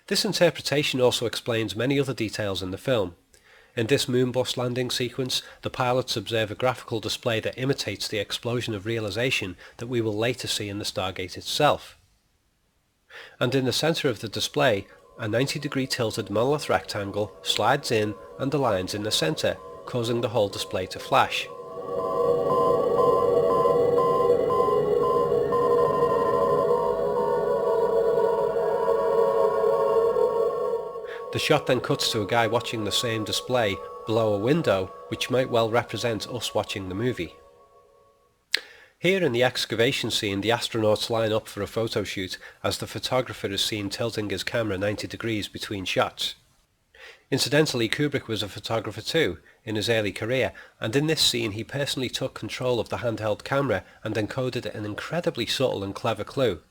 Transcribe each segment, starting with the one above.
This interpretation also explains many other details in the film. In this moonbus landing sequence, the pilots observe a graphical display that imitates the explosion of realization that we will later see in the Stargate itself. And in the centre of the display, a 90-degree tilted monolith rectangle slides in and aligns in the centre, causing the whole display to flash. The shot then cuts to a guy watching the same display below a window, which might well represent us watching the movie. Here in the excavation scene, the astronauts line up for a photo shoot as the photographer is seen tilting his camera 90 degrees between shots. Incidentally, Kubrick was a photographer too, in his early career, and in this scene he personally took control of the handheld camera and encoded an incredibly subtle and clever clue.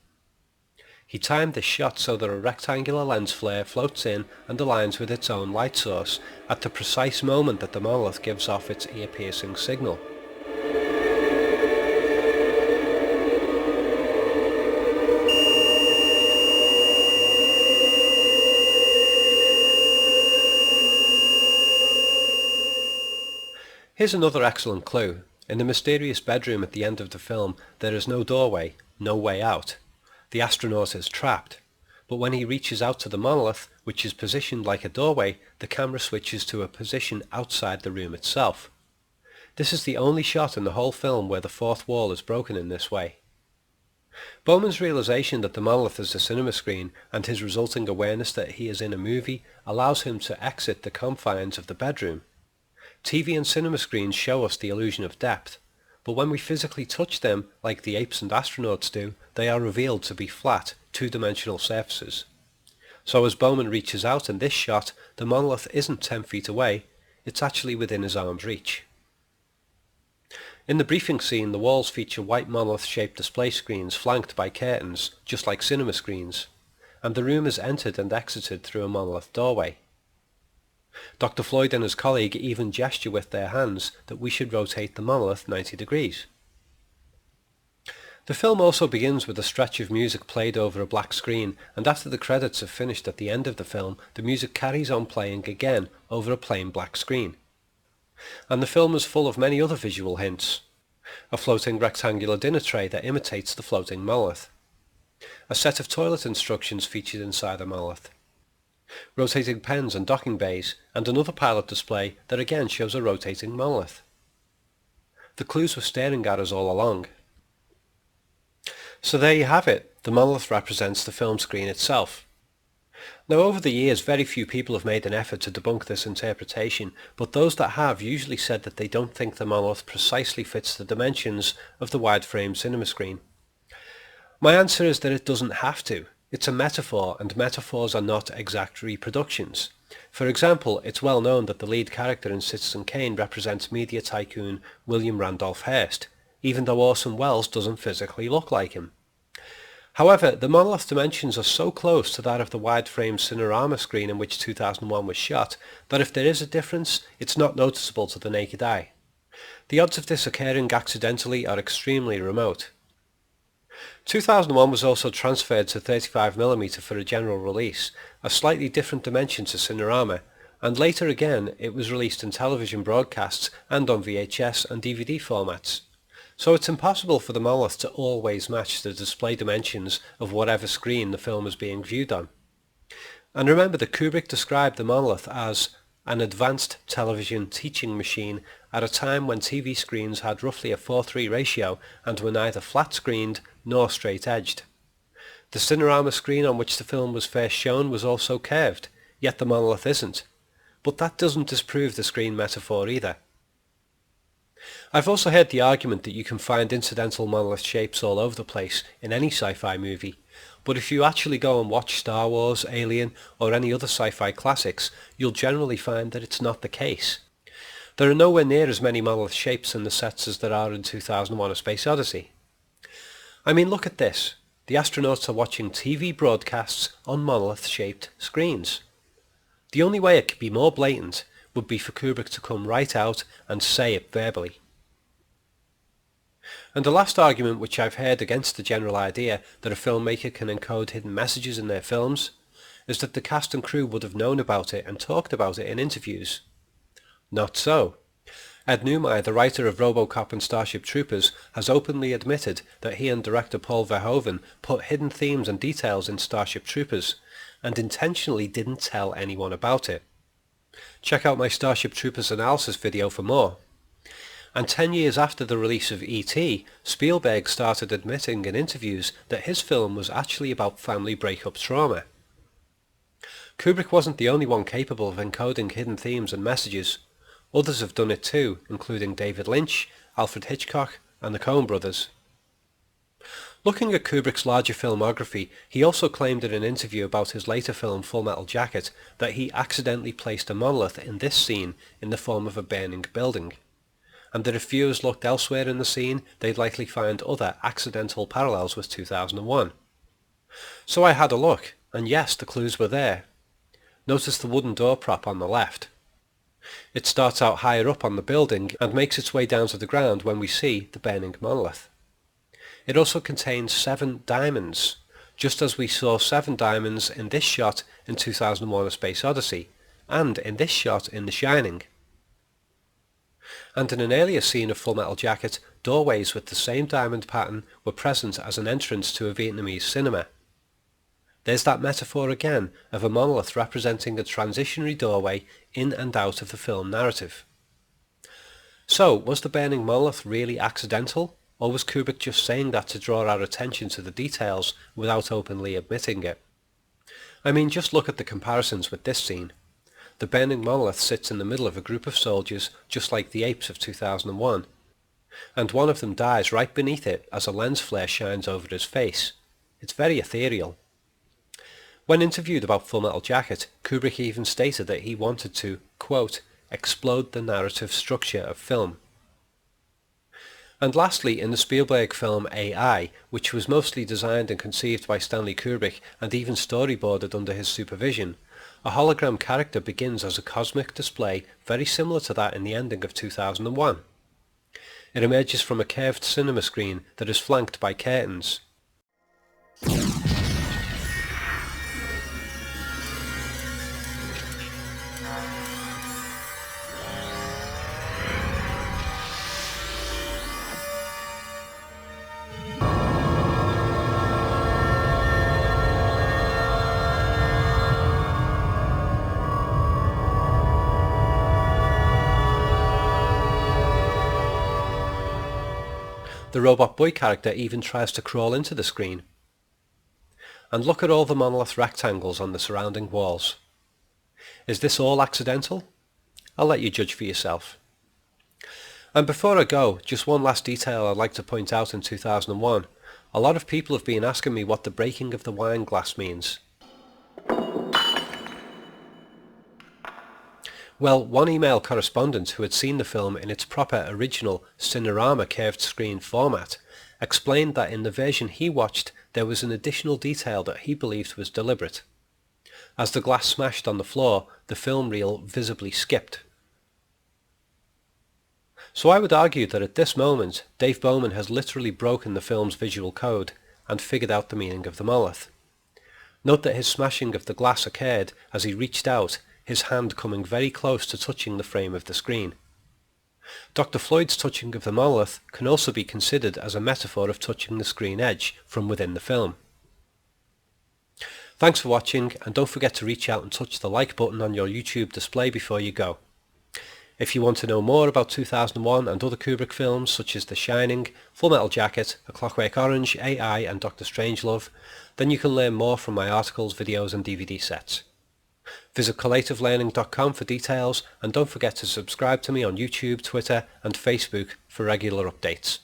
He timed this shot so that a rectangular lens flare floats in and aligns with its own light source at the precise moment that the monolith gives off its ear-piercing signal. Here's another excellent clue. In the mysterious bedroom at the end of the film, there is no doorway, no way out. The astronaut is trapped, but when he reaches out to the monolith, which is positioned like a doorway, the camera switches to a position outside the room itself. This is the only shot in the whole film where the fourth wall is broken in this way. Bowman's realization that the monolith is a cinema screen and his resulting awareness that he is in a movie allows him to exit the confines of the bedroom. TV and cinema screens show us the illusion of depth, but when we physically touch them, like the apes and astronauts do, they are revealed to be flat, two-dimensional surfaces. So as Bowman reaches out in this shot, the monolith isn't 10 feet away, it's actually within his arm's reach. In the briefing scene, the walls feature white monolith-shaped display screens flanked by curtains, just like cinema screens, and the room is entered and exited through a monolith doorway. Dr. Floyd and his colleague even gesture with their hands that we should rotate the monolith 90 degrees. The film also begins with a stretch of music played over a black screen, and after the credits have finished at the end of the film, the music carries on playing again over a plain black screen. And the film is full of many other visual hints. A floating rectangular dinner tray that imitates the floating monolith. A set of toilet instructions featured inside the monolith. Rotating pens and docking bays, and another pilot display that again shows a rotating monolith. The clues were staring at us all along. So there you have it, the monolith represents the film screen itself. Now over the years very few people have made an effort to debunk this interpretation, but those that have usually said that they don't think the monolith precisely fits the dimensions of the wide-frame cinema screen. My answer is that it doesn't have to. It's a metaphor, and metaphors are not exact reproductions. For example, it's well known that the lead character in Citizen Kane represents media tycoon William Randolph Hearst, even though Orson Welles doesn't physically look like him. However, the monolith dimensions are so close to that of the wide-frame Cinerama screen in which 2001 was shot, that if there is a difference, it's not noticeable to the naked eye. The odds of this occurring accidentally are extremely remote. 2001 was also transferred to 35mm for a general release, a slightly different dimension to Cinerama, and later again it was released in television broadcasts and on VHS and DVD formats. So it's impossible for the monolith to always match the display dimensions of whatever screen the film is being viewed on. And remember that Kubrick described the monolith as an advanced television teaching machine at a time when TV screens had roughly a 4:3 ratio and were neither flat-screened nor straight-edged. The Cinerama screen on which the film was first shown was also curved, yet the monolith isn't. But that doesn't disprove the screen metaphor either. I've also heard the argument that you can find incidental monolith shapes all over the place in any sci-fi movie, but if you actually go and watch Star Wars, Alien, or any other sci-fi classics, you'll generally find that it's not the case. There are nowhere near as many monolith shapes in the sets as there are in 2001: A Space Odyssey. I mean, look at this. The astronauts are watching TV broadcasts on monolith-shaped screens. The only way it could be more blatant would be for Kubrick to come right out and say it verbally. And the last argument which I've heard against the general idea that a filmmaker can encode hidden messages in their films is that the cast and crew would have known about it and talked about it in interviews. Not so. Ed Neumeyer, the writer of RoboCop and Starship Troopers, has openly admitted that he and director Paul Verhoeven put hidden themes and details in Starship Troopers, and intentionally didn't tell anyone about it. Check out my Starship Troopers analysis video for more. And 10 years after the release of E.T., Spielberg started admitting in interviews that his film was actually about family breakup trauma. Kubrick wasn't the only one capable of encoding hidden themes and messages. Others have done it too, including David Lynch, Alfred Hitchcock, and the Coen brothers. Looking at Kubrick's larger filmography, he also claimed in an interview about his later film Full Metal Jacket that he accidentally placed a monolith in this scene in the form of a burning building, and that if viewers looked elsewhere in the scene, they'd likely find other accidental parallels with 2001. So I had a look, and yes, the clues were there. Notice the wooden door prop on the left. It starts out higher up on the building and makes its way down to the ground when we see the burning monolith. It also contains 7 diamonds, just as we saw 7 diamonds in this shot in 2001: A Space Odyssey, and in this shot in The Shining. And in an earlier scene of Full Metal Jacket, doorways with the same diamond pattern were present as an entrance to a Vietnamese cinema. There's that metaphor again of a monolith representing a transitionary doorway in and out of the film narrative. So, was the burning monolith really accidental, or was Kubrick just saying that to draw our attention to the details without openly admitting it? I mean, just look at the comparisons with this scene. The burning monolith sits in the middle of a group of soldiers just like the apes of 2001, and one of them dies right beneath it as a lens flare shines over his face. It's very ethereal. When interviewed about Full Metal Jacket, Kubrick even stated that he wanted to, quote, explode the narrative structure of film. And lastly, in the Spielberg film AI, which was mostly designed and conceived by Stanley Kubrick and even storyboarded under his supervision, a hologram character begins as a cosmic display very similar to that in the ending of 2001. It emerges from a curved cinema screen that is flanked by curtains. The Robot Boy character even tries to crawl into the screen. And look at all the monolith rectangles on the surrounding walls. Is this all accidental? I'll let you judge for yourself. And before I go, just one last detail I'd like to point out in 2001. A lot of people have been asking me what the breaking of the wine glass means. Well, one email correspondent who had seen the film in its proper original Cinerama curved screen format explained that in the version he watched there was an additional detail that he believed was deliberate. As the glass smashed on the floor, the film reel visibly skipped. So I would argue that at this moment, Dave Bowman has literally broken the film's visual code and figured out the meaning of the monolith. Note that his smashing of the glass occurred as he reached out, his hand coming very close to touching the frame of the screen. Dr. Floyd's touching of the monolith can also be considered as a metaphor of touching the screen edge from within the film. Thanks for watching, and don't forget to reach out and touch the like button on your YouTube display before you go. If you want to know more about 2001 and other Kubrick films such as The Shining, Full Metal Jacket, A Clockwork Orange, AI and Dr. Strangelove, then you can learn more from my articles, videos and DVD sets. Visit collativelearning.com for details, and don't forget to subscribe to me on YouTube, Twitter and Facebook for regular updates.